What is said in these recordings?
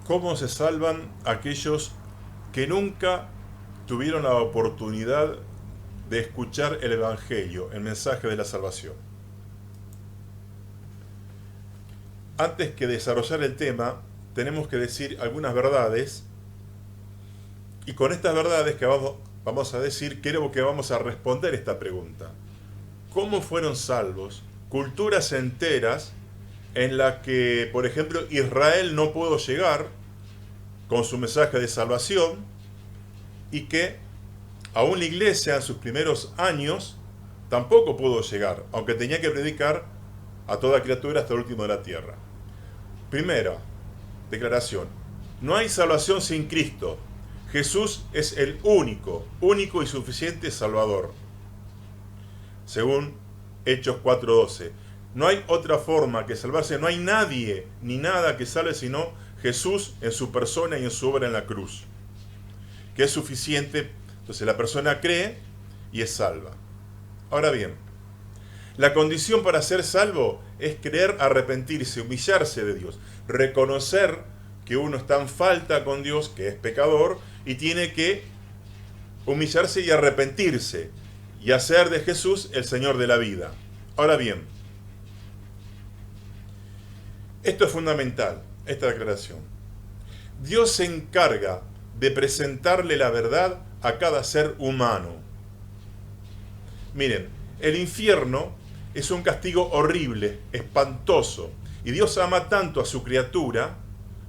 ¿Cómo se salvan aquellos que nunca tuvieron la oportunidad de escuchar el Evangelio, el mensaje de la salvación? Antes que desarrollar el tema, tenemos que decir algunas verdades, y con estas verdades que vamos a decir, creo que vamos a responder esta pregunta. ¿Cómo fueron salvos culturas enteras en las que, por ejemplo, Israel no pudo llegar con su mensaje de salvación, y que aún la iglesia en sus primeros años tampoco pudo llegar, aunque tenía que predicar a toda criatura hasta el último de la tierra? Primera declaración: no hay salvación sin Cristo. Jesús es el único y suficiente Salvador, según Hechos 4:12. No hay otra forma que salvarse, no hay nadie ni nada que salve sino Jesús en su persona y en su obra en la cruz, que es suficiente. Entonces la persona cree y es salva. Ahora bien, la condición para ser salvo es creer, arrepentirse, humillarse de Dios, reconocer que uno está en falta con Dios, que es pecador, y tiene que humillarse y arrepentirse y hacer de Jesús el Señor de la vida. Ahora bien, esto es fundamental, esta declaración. Dios se encarga de presentarle la verdad a cada ser humano. Miren, el infierno es un castigo horrible, espantoso, y Dios ama tanto a su criatura,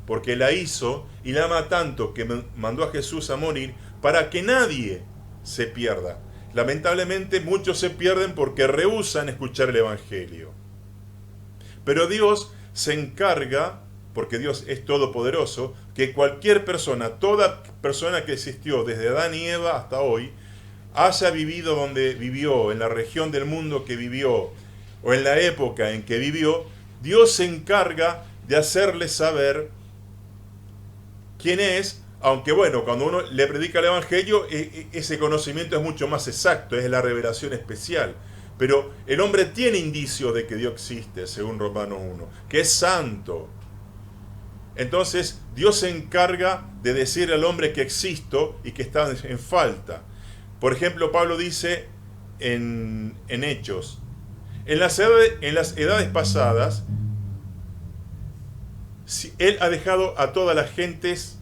porque la hizo, y la ama tanto que mandó a Jesús a morir para que nadie se pierda. Lamentablemente muchos se pierden porque rehúsan escuchar el Evangelio. Pero Dios se encarga, porque Dios es todopoderoso, que cualquier persona, toda persona que existió desde Adán y Eva hasta hoy, haya vivido donde vivió, en la región del mundo que vivió, o en la época en que vivió, Dios se encarga de hacerle saber quién es, aunque bueno, cuando uno le predica el Evangelio, ese conocimiento es mucho más exacto, es la revelación especial. Pero el hombre tiene indicios de que Dios existe, según Romanos 1, que es santo. Entonces, Dios se encarga de decir al hombre que existo y que está en falta. Por ejemplo, Pablo dice en Hechos: en las edades pasadas, Él ha dejado a todas las gentes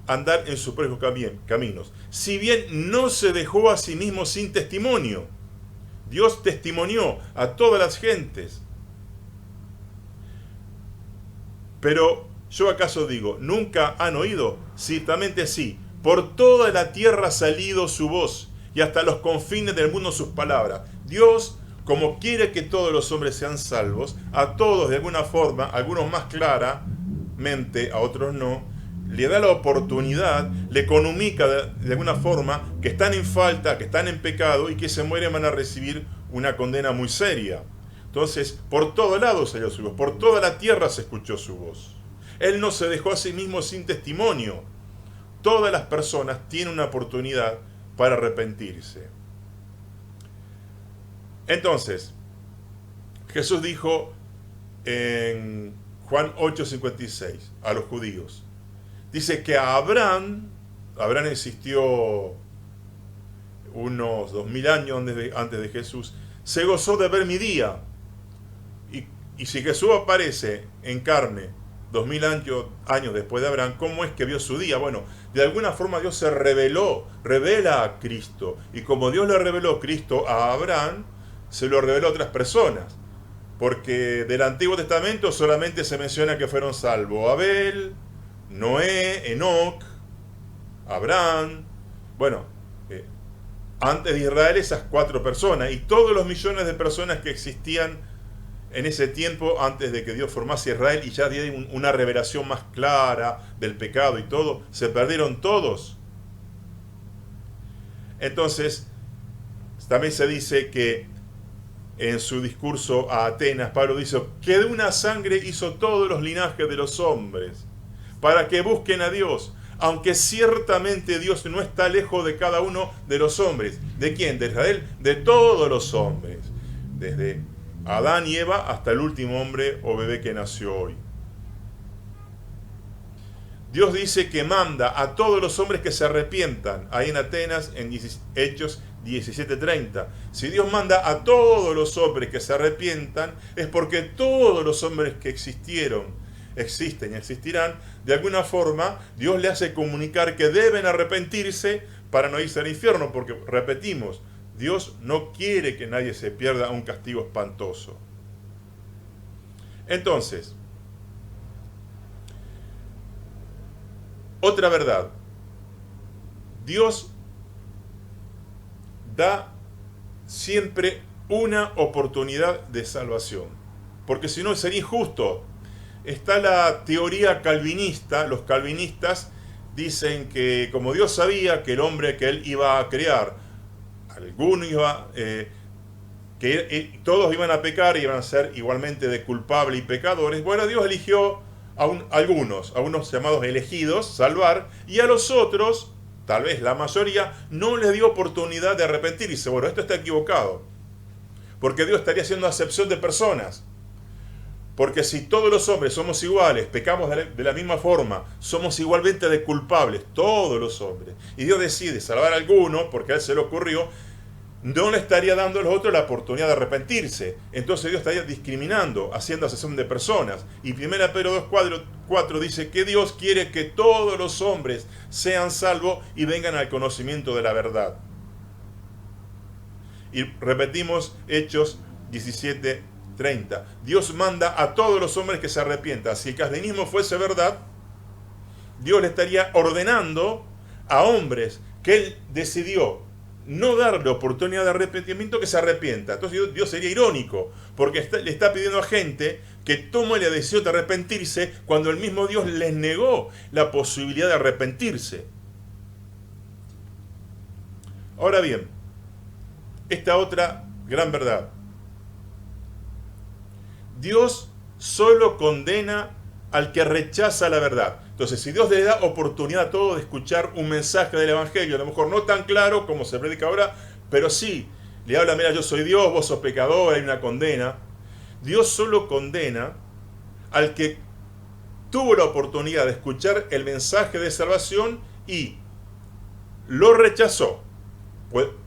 andar en sus propios caminos. Si bien no se dejó a sí mismo sin testimonio, Dios testimonió a todas las gentes. Pero yo acaso digo, ¿nunca han oído? Ciertamente sí. Por toda la tierra ha salido su voz, y hasta los confines del mundo sus palabras. Dios, como quiere que todos los hombres sean salvos, a todos de alguna forma, a algunos más claramente, a otros no, le da la oportunidad, le comunica de alguna forma que están en falta, que están en pecado y que se mueren, van a recibir una condena muy seria. Entonces, por todos lados salió su voz, por toda la tierra se escuchó su voz. Él no se dejó a sí mismo sin testimonio. Todas las personas tienen una oportunidad para arrepentirse. Entonces, Jesús dijo en Juan 8:56 a los judíos, dice que a Abraham existió unos 2000 años antes de Jesús, se gozó de ver mi día. Y si Jesús aparece en carne 2000 años después de Abraham, ¿cómo es que vio su día? Bueno, de alguna forma Dios se revela a Cristo. Y como Dios le reveló a Cristo a Abraham, se lo reveló a otras personas. Porque del Antiguo Testamento solamente se menciona que fueron salvos Abel, Noé, Enoc, Abraham. Bueno, antes de Israel esas 4 personas y todos los millones de personas que existían en ese tiempo antes de que Dios formase Israel y ya diera una revelación más clara del pecado y todo, se perdieron todos. Entonces, también se dice que en su discurso a Atenas, Pablo dice que de una sangre hizo todos los linajes de los hombres, para que busquen a Dios, aunque ciertamente Dios no está lejos de cada uno de los hombres. ¿De quién? ¿De Israel? De todos los hombres, desde Adán y Eva hasta el último hombre o bebé que nació hoy. Dios dice que manda a todos los hombres que se arrepientan, ahí en Atenas, en Hechos 17:30. Si Dios manda a todos los hombres que se arrepientan, es porque todos los hombres que existieron, existen y existirán, de alguna forma Dios le hace comunicar que deben arrepentirse para no irse al infierno, porque, repetimos, Dios no quiere que nadie se pierda a un castigo espantoso. Entonces, otra verdad, Dios da siempre una oportunidad de salvación, porque si no sería injusto. Está la teoría calvinista. Los calvinistas dicen que como Dios sabía que el hombre que él iba a crear, todos iban a pecar y iban a ser igualmente de culpables y pecadores, bueno, Dios eligió a unos llamados elegidos, salvar, y a los otros, tal vez la mayoría, no les dio oportunidad de arrepentirse. Bueno, esto está equivocado, porque Dios estaría haciendo acepción de personas. Porque si todos los hombres somos iguales, pecamos de la misma forma, somos igualmente de culpables, todos los hombres, y Dios decide salvar a alguno, porque a él se le ocurrió, no le estaría dando a los otros la oportunidad de arrepentirse. Entonces Dios estaría discriminando, haciendo acepción de personas. Y 1 Pedro 2:4 dice que Dios quiere que todos los hombres sean salvos y vengan al conocimiento de la verdad. Y repetimos Hechos 17:30. Dios manda a todos los hombres que se arrepientan. Si el calvinismo fuese verdad, Dios le estaría ordenando a hombres que Él decidió no darle oportunidad de arrepentimiento que se arrepienta. Entonces Dios sería irónico, porque le está pidiendo a gente que tome la decisión de arrepentirse cuando el mismo Dios les negó la posibilidad de arrepentirse. Ahora bien, esta otra gran verdad. Dios solo condena al que rechaza la verdad. Entonces, si Dios le da oportunidad a todos de escuchar un mensaje del Evangelio, a lo mejor no tan claro como se predica ahora, pero sí, le habla, mira, yo soy Dios, vos sos pecador, hay una condena. Dios solo condena al que tuvo la oportunidad de escuchar el mensaje de salvación y lo rechazó.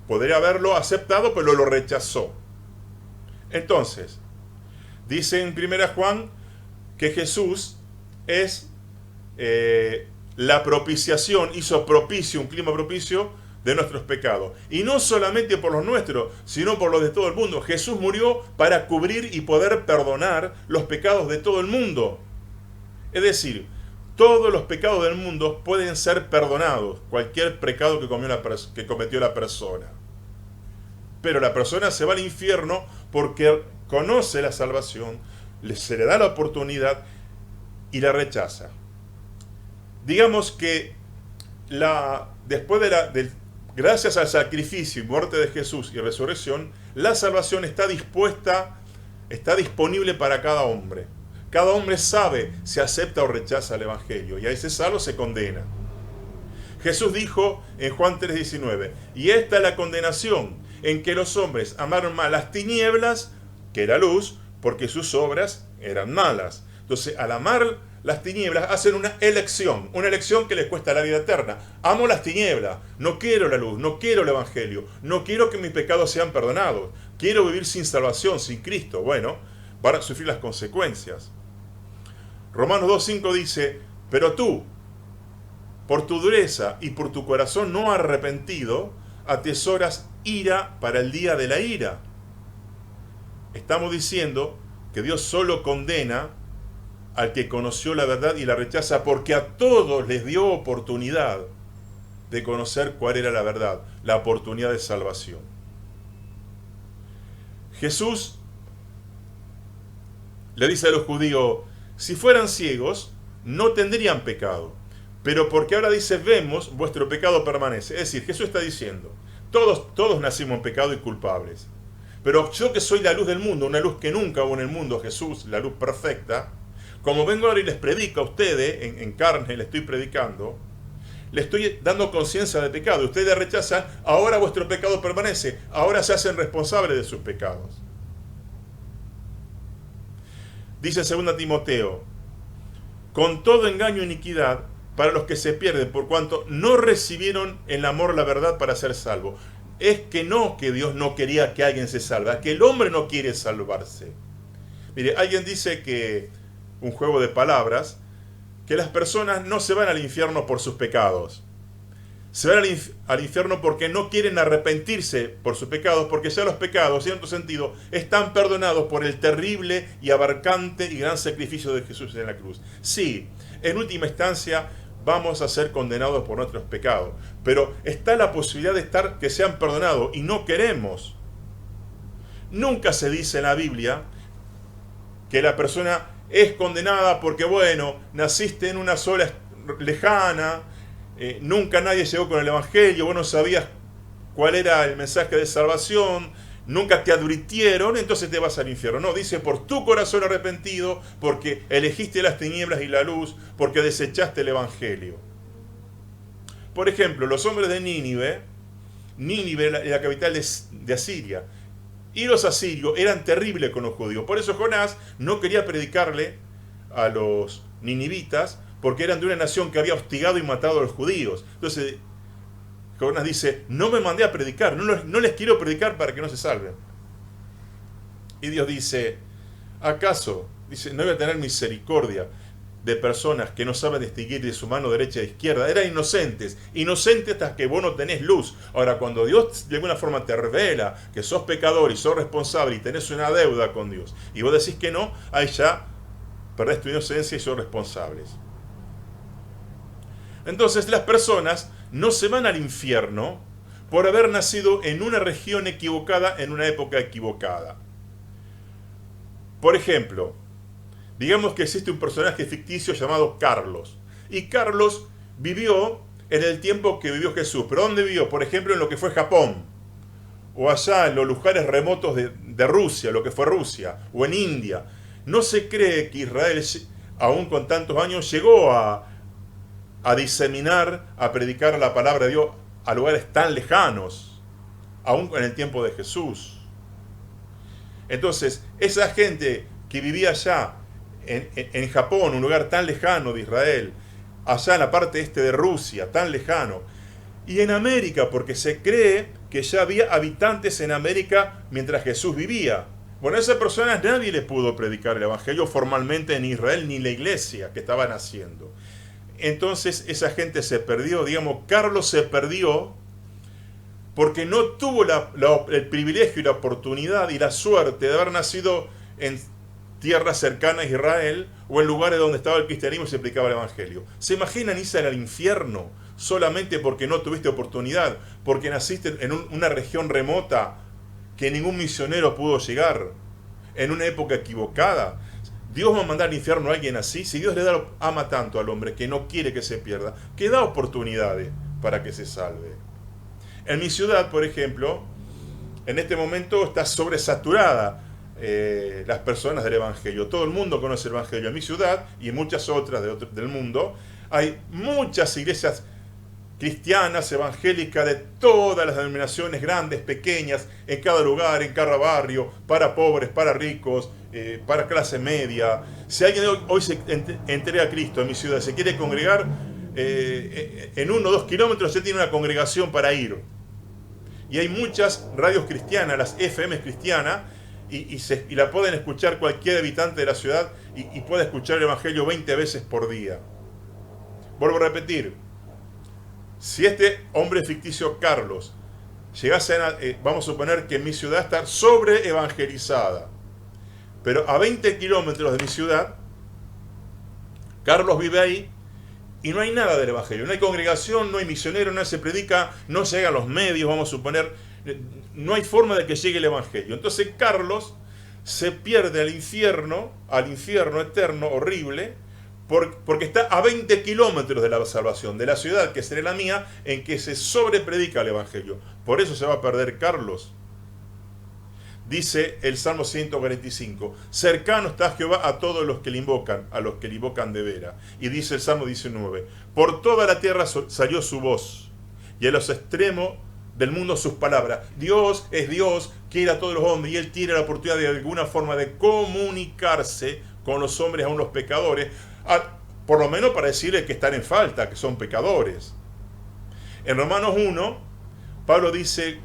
Podría haberlo aceptado, pero lo rechazó. Entonces, dice en 1 Juan que Jesús es la propiciación, hizo propicio, un clima propicio de nuestros pecados. Y no solamente por los nuestros, sino por los de todo el mundo. Jesús murió para cubrir y poder perdonar los pecados de todo el mundo. Es decir, todos los pecados del mundo pueden ser perdonados, cualquier pecado que cometió la persona. Pero la persona se va al infierno porque conoce la salvación, se le da la oportunidad y la rechaza. Digamos que después gracias al sacrificio y muerte de Jesús y resurrección, la salvación está disponible para cada hombre. Cada hombre sabe si acepta o rechaza el Evangelio, y a ese salvo se condena. Jesús dijo en Juan 3:19, y esta es la condenación, en que los hombres amaron más las tinieblas que la luz, porque sus obras eran malas. Entonces, al amar las tinieblas, hacen una elección que les cuesta la vida eterna. Amo las tinieblas, no quiero la luz, no quiero el Evangelio, no quiero que mis pecados sean perdonados, quiero vivir sin salvación, sin Cristo. Bueno, van a sufrir las consecuencias. Romanos 2:5 dice, pero tú, por tu dureza y por tu corazón no arrepentido, atesoras ira para el día de la ira. Estamos diciendo que Dios solo condena al que conoció la verdad y la rechaza, porque a todos les dio oportunidad de conocer cuál era la verdad, la oportunidad de salvación. Jesús le dice a los judíos, si fueran ciegos, no tendrían pecado, pero porque ahora dice, vemos, vuestro pecado permanece. Es decir, Jesús está diciendo, todos nacimos en pecado y culpables, pero yo que soy la luz del mundo, una luz que nunca hubo en el mundo, Jesús, la luz perfecta, como vengo ahora y les predico a ustedes, en carne les estoy predicando, les estoy dando conciencia de pecado. Ustedes rechazan, ahora vuestro pecado permanece, ahora se hacen responsables de sus pecados. Dice 2 Timoteo, con todo engaño e iniquidad para los que se pierden, por cuanto no recibieron el amor la verdad para ser salvos. Es que no que Dios no quería que alguien se salve, que el hombre no quiere salvarse. Mire, alguien dice que, un juego de palabras, que las personas no se van al infierno por sus pecados. Se van al infierno porque no quieren arrepentirse por sus pecados, porque ya los pecados, en cierto sentido, están perdonados por el terrible y abarcante y gran sacrificio de Jesús en la cruz. Sí, en última instancia vamos a ser condenados por nuestros pecados, pero está la posibilidad de que sean perdonados y no queremos. Nunca se dice en la Biblia que la persona es condenada porque, bueno, naciste en una zona lejana, nunca nadie llegó con el Evangelio, vos no sabías cuál era el mensaje de salvación, nunca te advirtieron, entonces te vas al infierno. No, dice por tu corazón arrepentido, porque elegiste las tinieblas y la luz, porque desechaste el Evangelio. Por ejemplo, los hombres de Nínive la capital de Asiria, y los asirios eran terribles con los judíos. Por eso Jonás no quería predicarle a los ninivitas, porque eran de una nación que había hostigado y matado a los judíos. Entonces Jonás dice, no me mandé a predicar, no les quiero predicar para que no se salven. Y Dios dice, ¿acaso? Dice, no voy a tener misericordia de personas que no saben distinguir de su mano derecha e izquierda. Eran inocentes hasta que vos no tenés luz. Ahora, cuando Dios de alguna forma te revela que sos pecador y sos responsable y tenés una deuda con Dios, y vos decís que no, ahí ya perdés tu inocencia y sos responsables. Entonces las personas no se van al infierno por haber nacido en una región equivocada, en una época equivocada. Por ejemplo, digamos que existe un personaje ficticio llamado Carlos. Y Carlos vivió en el tiempo que vivió Jesús. ¿Pero dónde vivió? Por ejemplo, en lo que fue Japón. O allá en los lugares remotos de Rusia, lo que fue Rusia. O en India. No se cree que Israel, aún con tantos años, llegó a diseminar, a predicar la palabra de Dios a lugares tan lejanos, aún en el tiempo de Jesús. Entonces, esa gente que vivía allá, en Japón, un lugar tan lejano de Israel, allá en la parte este de Rusia, tan lejano, y en América, porque se cree que ya había habitantes en América mientras Jesús vivía. Bueno, a esas personas nadie le pudo predicar el Evangelio formalmente en Israel, ni la iglesia que estaban haciendo. Entonces esa gente se perdió, digamos, Carlos se perdió porque no tuvo el privilegio y la oportunidad y la suerte de haber nacido en tierras cercanas a Israel o en lugares donde estaba el cristianismo y se aplicaba el Evangelio. ¿Se imaginan irse al infierno solamente porque no tuviste oportunidad? Porque naciste en una región remota que ningún misionero pudo llegar, en una época equivocada. ¿Dios va a mandar al infierno a alguien así? Si Dios ama tanto al hombre que no quiere que se pierda, que da oportunidades para que se salve. En mi ciudad, por ejemplo, en este momento está sobresaturada las personas del Evangelio. Todo el mundo conoce el Evangelio. En mi ciudad y en muchas otras del mundo hay muchas iglesias cristianas, evangélicas, de todas las denominaciones, grandes, pequeñas, en cada lugar, en cada barrio, para pobres, para ricos, para clase media. Si alguien hoy se entrega a Cristo en mi ciudad, se quiere congregar, en 1 o 2 kilómetros ya tiene una congregación para ir. Y hay muchas radios cristianas, las FM cristianas, y la pueden escuchar cualquier habitante de la ciudad y puede escuchar el Evangelio 20 veces por día. Vuelvo a repetir, si este hombre ficticio Carlos llegase vamos a suponer que mi ciudad está sobre evangelizada, pero a 20 kilómetros de mi ciudad, Carlos vive ahí y no hay nada del Evangelio, no hay congregación, no hay misionero, no se predica, no llega a los medios, vamos a suponer, no hay forma de que llegue el Evangelio. Entonces Carlos se pierde al infierno eterno, horrible, porque está a 20 kilómetros de la salvación, de la ciudad que será la mía, en que se sobrepredica el Evangelio. Por eso se va a perder Carlos. Dice el Salmo 145, cercano está Jehová a todos los que le invocan, a los que le invocan de vera. Y dice el Salmo 19, por toda la tierra salió su voz, y a los extremos del mundo sus palabras. Dios es Dios, quiere a todos los hombres, y Él tiene la oportunidad de alguna forma de comunicarse con los hombres, aún los pecadores, por lo menos para decirles que están en falta, que son pecadores. En Romanos 1, Pablo dice,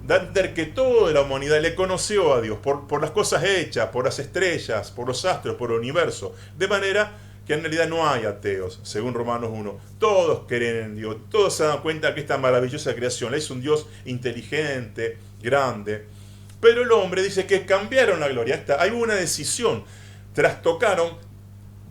da a entender que toda la humanidad le conoció a Dios por las cosas hechas, por las estrellas, por los astros, por el universo. De manera que en realidad no hay ateos, según Romanos 1. Todos creen en Dios, todos se dan cuenta que esta maravillosa creación la hizo un Dios inteligente, grande. Pero el hombre dice que cambiaron la gloria. Hay una decisión, trastocaron,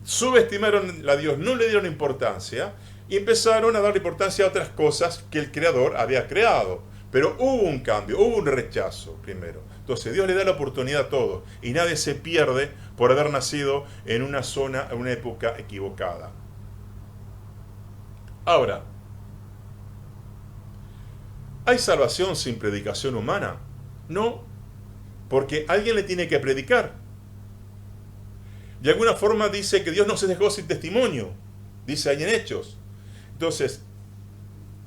subestimaron a Dios, no le dieron importancia y empezaron a darle importancia a otras cosas que el Creador había creado. Pero hubo un cambio, hubo un rechazo primero. Entonces Dios le da la oportunidad a todos y nadie se pierde por haber nacido en una zona, en una época equivocada. Ahora, ¿hay salvación sin predicación humana? No, porque alguien le tiene que predicar. De alguna forma dice que Dios no se dejó sin testimonio, dice ahí en Hechos. Entonces,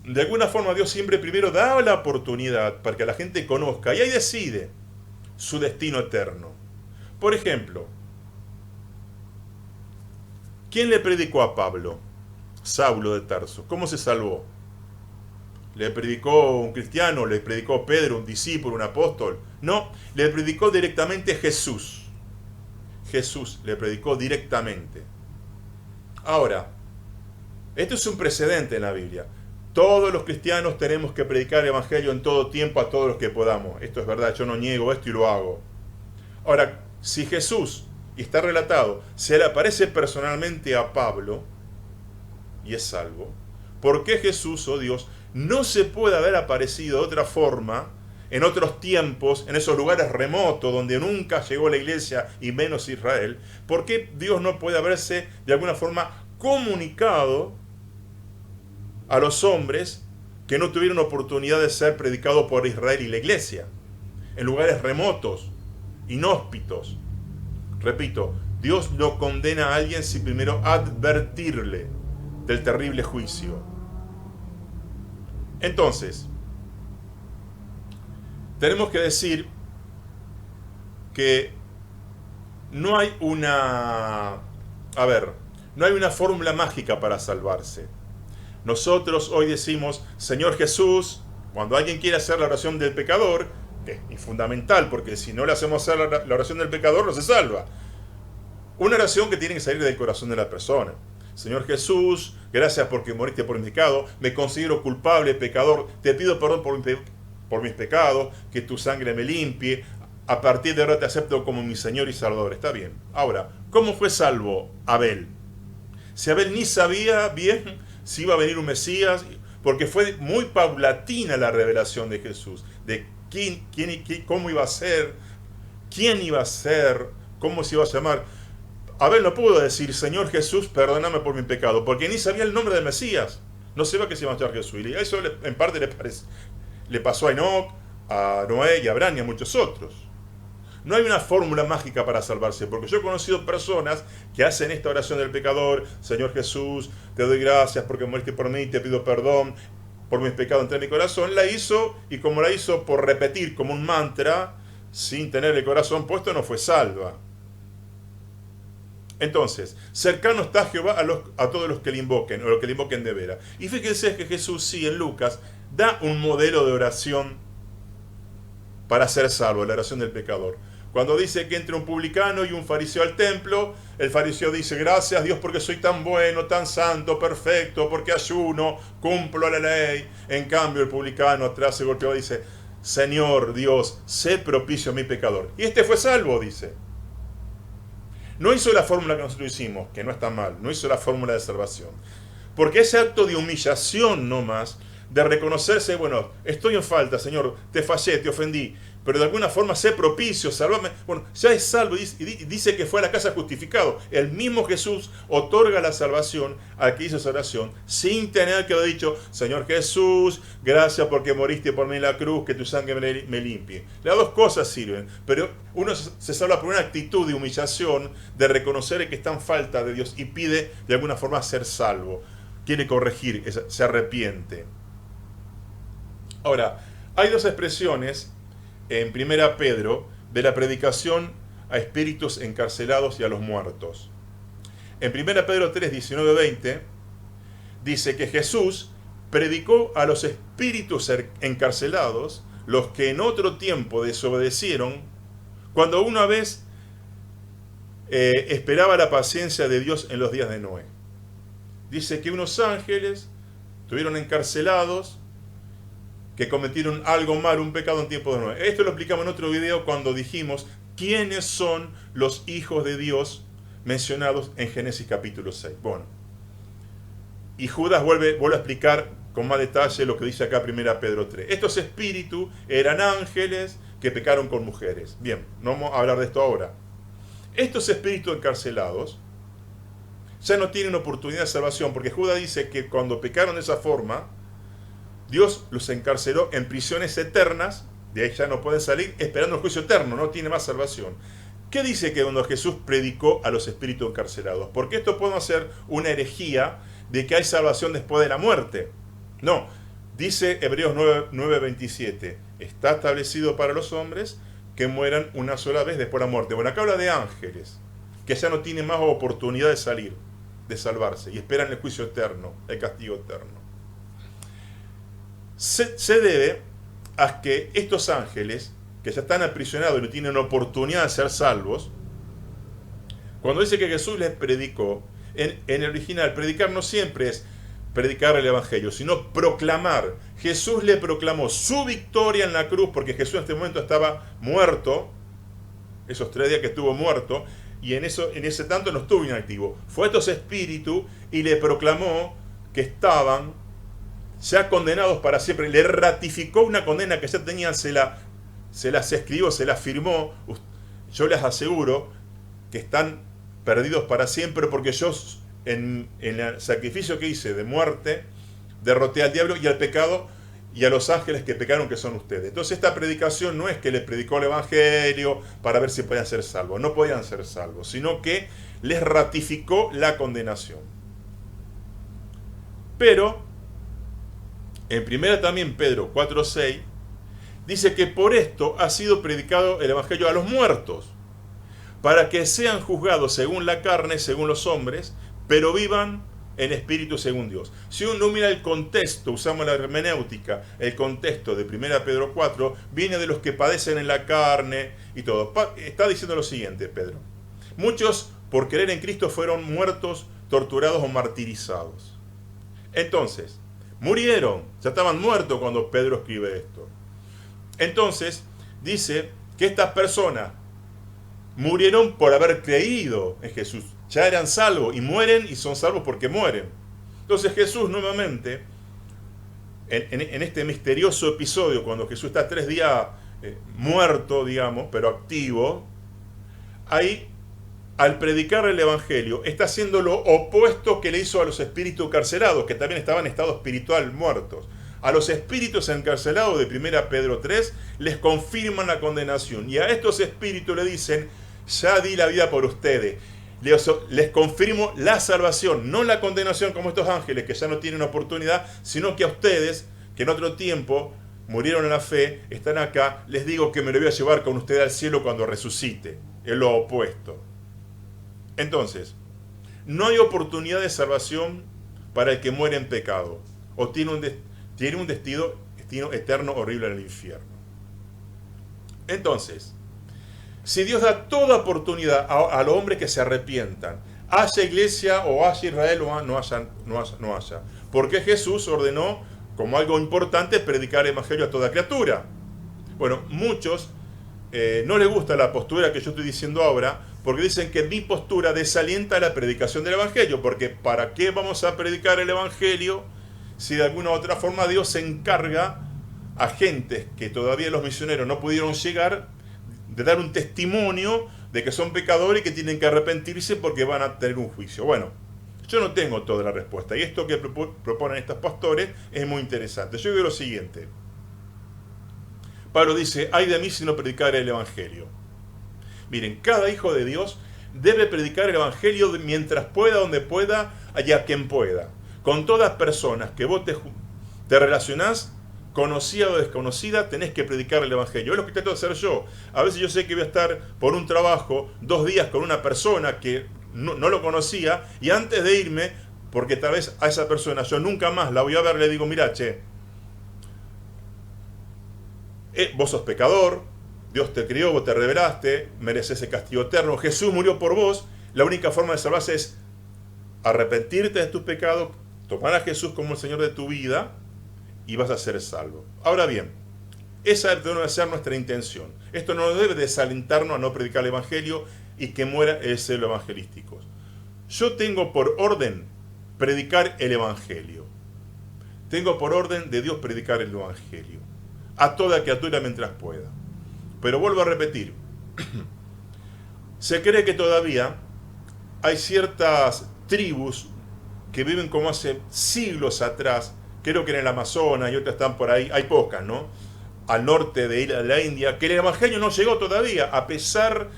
de alguna forma Dios siempre primero da la oportunidad para que la gente conozca y ahí decide su destino eterno. Por ejemplo, ¿quién le predicó a Pablo? Saulo de Tarso. ¿Cómo se salvó? ¿Le predicó un cristiano? ¿Le predicó Pedro, un discípulo, un apóstol? No, le predicó directamente Jesús. Jesús le predicó directamente. Ahora, esto es un precedente en la Biblia. Todos los cristianos tenemos que predicar el evangelio en todo tiempo a todos los que podamos. Esto es verdad, yo no niego esto y lo hago. Ahora, si Jesús, y está relatado, se le aparece personalmente a Pablo y es salvo, ¿por qué Jesús, oh Dios, no se puede haber aparecido de otra forma en otros tiempos, en esos lugares remotos donde nunca llegó la iglesia y menos Israel? ¿Por qué Dios no puede haberse de alguna forma comunicado a los hombres que no tuvieron oportunidad de ser predicados por Israel y la iglesia, en lugares remotos, inhóspitos? Repito, Dios no condena a alguien sin primero advertirle del terrible juicio. Entonces, tenemos que decir que no hay una fórmula mágica para salvarse. Nosotros hoy decimos, Señor Jesús, cuando alguien quiere hacer la oración del pecador, que es fundamental, porque si no le hacemos hacer la oración del pecador, no se salva. Una oración que tiene que salir del corazón de la persona. Señor Jesús, gracias porque moriste por mi pecado, me considero culpable, pecador, te pido perdón por mis pecados, que tu sangre me limpie, a partir de ahora te acepto como mi Señor y Salvador. Está bien. Ahora, ¿cómo fue salvo Abel? Si Abel ni sabía bien si iba a venir un Mesías, porque fue muy paulatina la revelación de Jesús, de cómo iba a ser, quién iba a ser, cómo se iba a llamar. Abel no pudo decir, Señor Jesús, perdóname por mi pecado, porque ni sabía el nombre del Mesías. No sabía que se iba a llamar Jesús. Y eso en parte le pasó a Enoc, a Noé y a Abraham y a muchos otros. No hay una fórmula mágica para salvarse, porque yo he conocido personas que hacen esta oración del pecador, Señor Jesús, te doy gracias porque moriste por mí, te pido perdón por mis pecados entre mi corazón. La hizo, y como la hizo por repetir como un mantra, sin tener el corazón puesto, no fue salva. Entonces, cercano está Jehová a todos los que le invoquen, o los que le invoquen de veras. Y fíjense que Jesús sí en Lucas da un modelo de oración para ser salvo, la oración del pecador. Cuando dice que entre un publicano y un fariseo al templo, el fariseo dice, gracias Dios porque soy tan bueno, tan santo, perfecto, porque ayuno, cumplo la ley. En cambio el publicano atrás se golpeó y dice, Señor Dios, sé propicio a mi pecador. Y este fue salvo, dice. No hizo la fórmula que nosotros hicimos, que no está mal, no hizo la fórmula de salvación. Porque ese acto de humillación nomás, de reconocerse, bueno, estoy en falta, Señor, te fallé, te ofendí, pero de alguna forma sé propicio, salvame. Bueno, ya es salvo y dice que fue a la casa justificado. El mismo Jesús otorga la salvación al que hizo esa oración, sin tener que haber dicho, Señor Jesús, gracias porque moriste por mí en la cruz, que tu sangre me limpie. Las dos cosas sirven, pero uno se salva por una actitud de humillación, de reconocer que está en falta de Dios y pide de alguna forma ser salvo. Quiere corregir, se arrepiente. Ahora, hay dos expresiones en 1 Pedro de la predicación a espíritus encarcelados y a los muertos. En 1 Pedro 3, 19, 20, dice que Jesús predicó a los espíritus encarcelados, los que en otro tiempo desobedecieron, cuando una vez esperaba la paciencia de Dios en los días de Noé. Dice que unos ángeles estuvieron encarcelados, que cometieron algo malo, un pecado en tiempo de Noé. Esto lo explicamos en otro video cuando dijimos quiénes son los hijos de Dios mencionados en Génesis capítulo 6. Bueno, y Judas vuelve a explicar con más detalle lo que dice acá 1 Pedro 3. Estos espíritus eran ángeles que pecaron con mujeres. Bien, no vamos a hablar de esto ahora. Estos espíritus encarcelados ya no tienen oportunidad de salvación, porque Judas dice que cuando pecaron de esa forma, Dios los encarceló en prisiones eternas, de ahí ya no pueden salir, esperando el juicio eterno, no tiene más salvación. ¿Qué dice que cuando Jesús predicó a los espíritus encarcelados? Porque esto puede ser una herejía de que hay salvación después de la muerte. No, dice Hebreos 9:27, está establecido para los hombres que mueran una sola vez después de la muerte. Bueno, acá habla de ángeles, que ya no tienen más oportunidad de salir, de salvarse, y esperan el juicio eterno, el castigo eterno. Se debe a que estos ángeles, que ya están aprisionados y no tienen oportunidad de ser salvos, cuando dice que Jesús les predicó, en el original, predicar no siempre es predicar el Evangelio, sino proclamar. Jesús le proclamó su victoria en la cruz, porque Jesús en este momento estaba muerto, esos 3 días que estuvo muerto, y en ese tanto no estuvo inactivo. Fue a estos espíritus y le proclamó que estaban ya condenados para siempre. Le ratificó una condena que ya tenían, se las escribió, se las firmó. Yo les aseguro que están perdidos para siempre, porque yo en el sacrificio que hice de muerte derroté al diablo y al pecado y a los ángeles que pecaron, que son ustedes. Entonces esta predicación no es que les predicó el Evangelio para ver si podían ser salvos, no podían ser salvos, sino que les ratificó la condenación. Pero en primera también Pedro 4:6 dice que por esto ha sido predicado el Evangelio a los muertos, para que sean juzgados según la carne, según los hombres, pero vivan en espíritu según Dios. Si uno mira el contexto, usamos la hermenéutica, el contexto de 1 Pedro 4, viene de los que padecen en la carne y todo. Está diciendo lo siguiente, Pedro. Muchos, por creer en Cristo, fueron muertos, torturados o martirizados. Entonces, murieron, ya estaban muertos cuando Pedro escribe esto. Entonces, dice que estas personas murieron por haber creído en Jesús. Ya eran salvos y mueren y son salvos porque mueren. Entonces Jesús nuevamente, en este misterioso episodio, cuando Jesús está 3 días muerto, digamos, pero activo, ahí, al predicar el Evangelio, está haciendo lo opuesto que le hizo a los espíritus encarcelados, que también estaban en estado espiritual muertos. A los espíritus encarcelados de 1 Pedro 3 les confirman la condenación. Y a estos espíritus le dicen, ya di la vida por ustedes. Les confirmo la salvación, no la condenación como estos ángeles que ya no tienen oportunidad, sino que a ustedes, que en otro tiempo murieron en la fe, están acá, les digo que me lo voy a llevar con ustedes al cielo cuando resucite. Es lo opuesto. Entonces, no hay oportunidad de salvación para el que muere en pecado o tiene un destino eterno horrible en el infierno. Entonces, si Dios da toda oportunidad a los hombres que se arrepientan, haya iglesia o haya Israel o no haya, porque Jesús ordenó como algo importante predicar el Evangelio a toda criatura. Bueno, muchos no les gusta la postura que yo estoy diciendo ahora, porque dicen que mi postura desalienta la predicación del Evangelio, porque ¿para qué vamos a predicar el Evangelio si de alguna u otra forma Dios se encarga a gentes que todavía los misioneros no pudieron llegar, de dar un testimonio de que son pecadores y que tienen que arrepentirse porque van a tener un juicio? Bueno, yo no tengo toda la respuesta, y esto que proponen estos pastores es muy interesante. Yo digo lo siguiente. Pablo dice, ay de mí si no predicar el Evangelio. Miren, cada hijo de Dios debe predicar el Evangelio mientras pueda, donde pueda, y a quien pueda. Con todas personas que vos te relacionás, conocida o desconocida, tenés que predicar el Evangelio. Es lo que trato de hacer yo. A veces yo sé que voy a estar por un trabajo 2 días con una persona que no lo conocía, y antes de irme, porque tal vez a esa persona yo nunca más la voy a ver, le digo, mira, che, vos sos pecador, Dios te crió, vos te rebelaste, mereces el castigo eterno, Jesús murió por vos, la única forma de salvarse es arrepentirte de tus pecados, tomar a Jesús como el Señor de tu vida y vas a ser salvo. Ahora bien, esa debe ser nuestra intención. Esto no debe desalentarnos a no predicar el Evangelio y que muera el celo evangelístico. Yo tengo por orden predicar el Evangelio. Tengo por orden de Dios predicar el Evangelio a toda criatura mientras pueda. Pero vuelvo a repetir, se cree que todavía hay ciertas tribus que viven como hace siglos atrás, creo que en el Amazonas y otras están por ahí, hay pocas, ¿no? Al norte de la India, que el Evangelio no llegó todavía, a pesar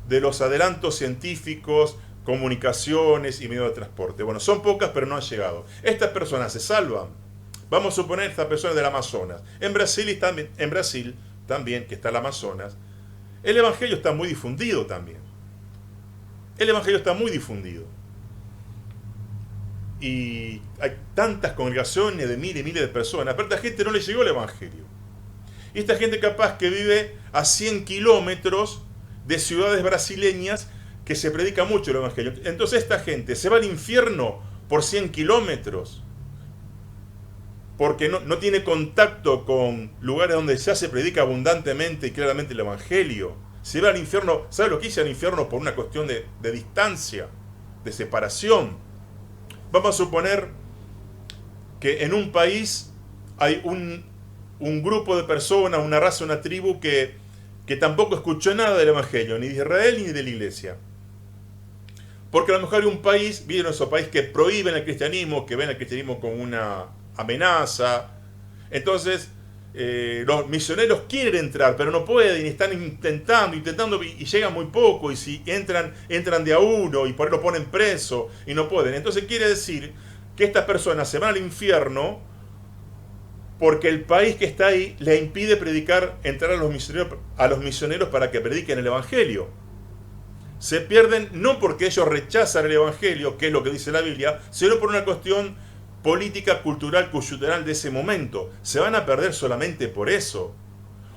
de los adelantos científicos, comunicaciones y medios de transporte. Bueno, son pocas, pero no han llegado. Estas personas se salvan. Vamos a suponer estas personas del Amazonas. En Brasil también, que está el Amazonas, el Evangelio está muy difundido también. El Evangelio está muy difundido. Y hay tantas congregaciones de miles y miles de personas, pero a esta gente no le llegó el Evangelio. Y esta gente capaz que vive a 100 kilómetros de ciudades brasileñas que se predica mucho el Evangelio. Entonces esta gente se va al infierno por 100 kilómetros porque no tiene contacto con lugares donde ya se predica abundantemente y claramente el Evangelio. Se va al infierno, ¿sabe lo que dice al infierno? Por una cuestión de distancia, de separación. Vamos a suponer que en un país hay un grupo de personas, una raza, una tribu que tampoco escuchó nada del Evangelio, ni de Israel ni de la iglesia. Porque a lo mejor hay un país, vieron esos países que prohíben el cristianismo, que ven el cristianismo como una amenaza. Entonces, los misioneros quieren entrar, pero no pueden, y están intentando, y llegan muy poco, y si entran de a uno, y por ahí lo ponen preso, y no pueden. Entonces quiere decir que estas personas se van al infierno porque el país que está ahí le impide predicar, entrar a los misioneros para que prediquen el Evangelio. Se pierden no porque ellos rechazan el Evangelio, que es lo que dice la Biblia, sino por una cuestión política, cultural, coyuntural de ese momento. Se van a perder solamente por eso.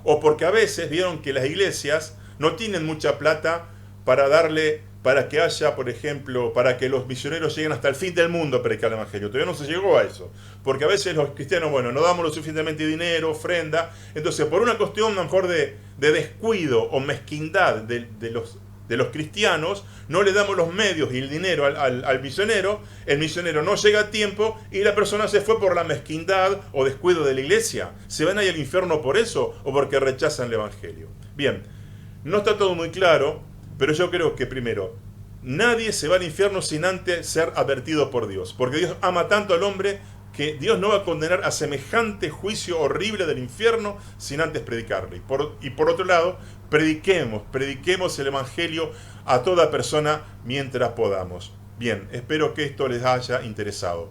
O porque a veces vieron que las iglesias no tienen mucha plata para que haya, por ejemplo, para que los misioneros lleguen hasta el fin del mundo a predicar el Evangelio. Todavía no se llegó a eso. Porque a veces los cristianos, no damos lo suficientemente dinero, ofrenda. Entonces, por una cuestión a lo mejor de descuido o mezquindad de los cristianos, no le damos los medios y el dinero al misionero, el misionero no llega a tiempo y la persona se fue por la mezquindad o descuido de la iglesia. ¿Se van ahí al infierno por eso o porque rechazan el Evangelio? Bien, no está todo muy claro, pero yo creo que primero, nadie se va al infierno sin antes ser advertido por Dios, porque Dios ama tanto al hombre que Dios no va a condenar a semejante juicio horrible del infierno sin antes predicarle. Y por otro lado, prediquemos el Evangelio a toda persona mientras podamos. Bien, espero que esto les haya interesado.